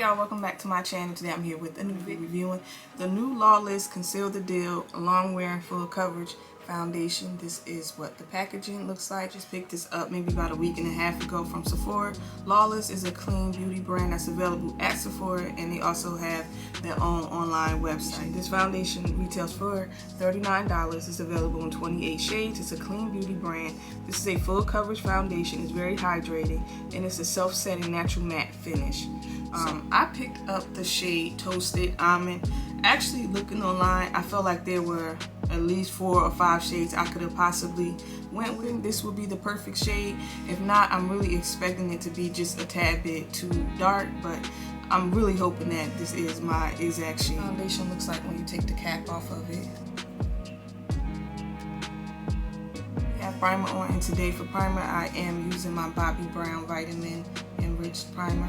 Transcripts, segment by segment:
y'all, welcome back to my channel. Today I'm here with a new video reviewing the new Lawless Conseal The Deal Long Wearing Full Coverage Foundation. This is what the packaging looks like. Just picked this up maybe about a week and a half ago from Sephora. Lawless is a clean beauty brand that's available at Sephora, and they also have their own online website. This foundation retails for $39. It's available in 28 shades. It's a clean beauty brand. This is a full coverage foundation. It's very hydrating, and it's a self-setting natural matte finish. I picked up the shade Toasted Almond. Actually, looking online, I felt like there were at least 4 or 5 shades I could have possibly went with. This would be the perfect shade. If not, I'm really expecting it to be just a tad bit too dark, but I'm really hoping that this is my exact shade. Foundation looks like when you take the cap off of it. I have primer on, and today for primer I am using my Bobbi Brown Vitamin Enriched Primer.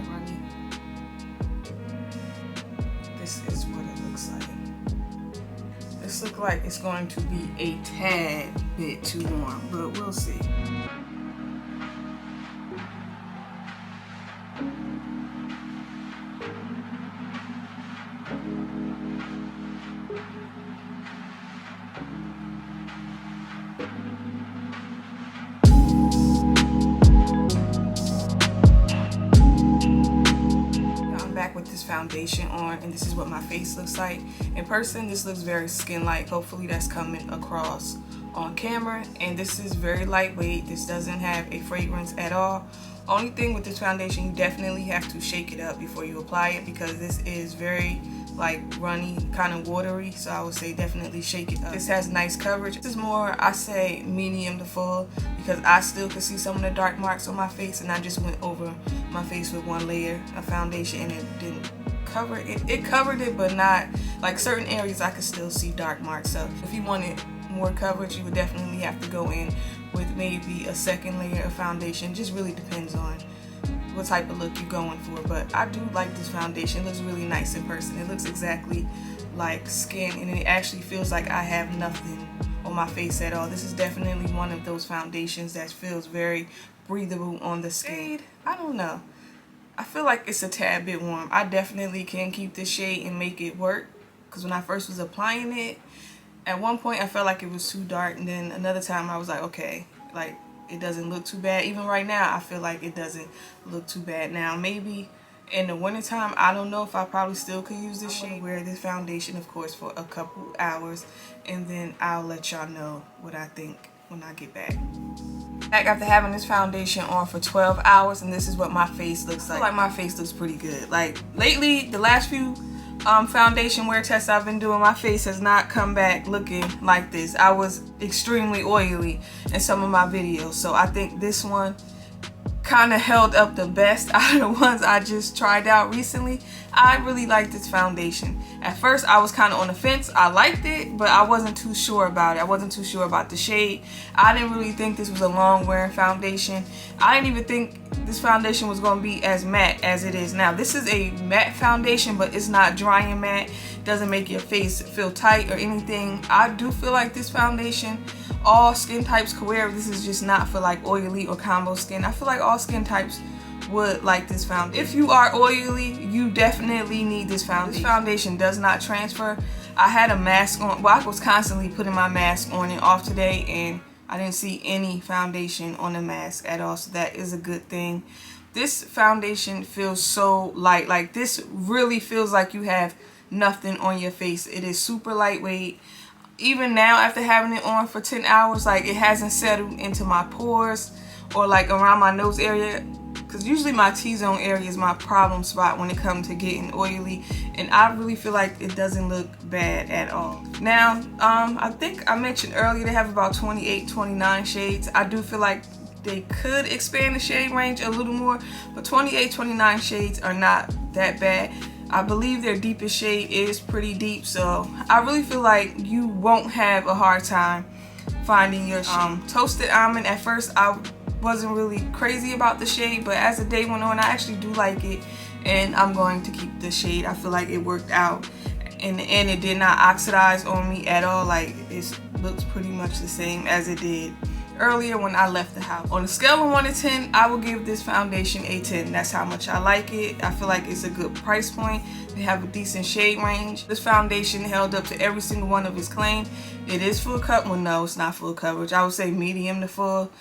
This is what it looks like. This looks like it's going to be a tad bit too warm, but we'll see. With this foundation on, and this is what my face looks like in person. This looks very skin-like. Hopefully that's coming across on camera. And this is very lightweight. This doesn't have a fragrance at all. Only thing with this foundation, you definitely have to shake it up before you apply it, because this is very like runny, kind of watery, so I would say definitely shake it up. This has nice coverage. This is more, I say, medium to full, because I still could see some of the dark marks on my face, and I just went over my face with one layer of foundation and it didn't cover it. It covered it, but not like certain areas I could still see dark marks. So if you wanted more coverage, you would definitely have to go in with maybe a second layer of foundation. Just really depends on what type of look you're going for. But I do like this foundation. It looks really nice in person. It looks exactly like skin, and it actually feels like I have nothing on my face at all. This is definitely one of those foundations that feels very breathable on the skin. I don't know. I feel like it's a tad bit warm. I definitely can keep this shade and make it work, because when I first was applying it, at one point I felt like it was too dark, and then another time I was like, okay, like it doesn't look too bad. Even right now I feel like it doesn't look too bad. Now maybe in the wintertime, I don't know if I probably still could use this shade. Wear this foundation, of course, for a couple hours, and then I'll let y'all know what I think when I get back. After having this foundation on for 12 hours, and this is what my face looks like. I feel like my face looks pretty good. Like lately, the last few foundation wear tests I've been doing, my face has not come back looking like this. I was extremely oily in some of my videos, so I think this one kind of held up the best out of the ones I just tried out recently. I really like this foundation. At first I was kind of on the fence. I liked it, but I wasn't too sure about it. I wasn't too sure about the shade. I didn't really think this was a long wearing foundation. I didn't even think this foundation was going to be as matte as it is now. This is a matte foundation, but it's not dry and matte. It doesn't make your face feel tight or anything. I do feel like this foundation, all skin types could wear. This is just not for like oily or combo skin. I feel like all skin types would like this foundation. If you are oily, you definitely need this foundation. This foundation does not transfer. I had a mask on. Well, I was constantly putting my mask on and off today, and I didn't see any foundation on the mask at all, so that is a good thing. This foundation feels so light. Like this really feels like you have nothing on your face. It is super lightweight. Even now, after having it on for 10 hours, like it hasn't settled into my pores or like around my nose area, because usually my T-zone area is my problem spot when it comes to getting oily, and I really feel like it doesn't look bad at all. Now, I think I mentioned earlier they have about 28, 29 shades. I do feel like they could expand the shade range a little more, but 28, 29 shades are not that bad. I believe their deepest shade is pretty deep, so I really feel like you won't have a hard time finding your shade. Toasted Almond, at first I wasn't really crazy about the shade, but as the day went on, I actually do like it, and I'm going to keep the shade. I feel like it worked out in the end. It did not oxidize on me at all. Like it looks pretty much the same as it did earlier when I left the house. On a scale of 1 to 10, I will give this foundation a 10. That's how much I like it. I feel like it's a good price point. They have a decent shade range. This foundation held up to every single one of its claims. It is full coverage. Well, no, it's not full coverage. I would say medium to full.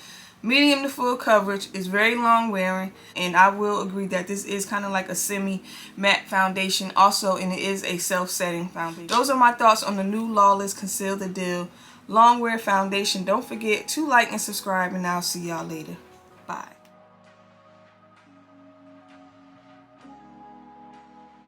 Medium to full coverage. Is very long wearing, and I will agree that this is kind of like a semi matte foundation also, and it is a self-setting foundation. Those are my thoughts on the new Lawless Conseal The Deal long wear foundation. Don't forget to like and subscribe, and I'll see y'all later. Bye.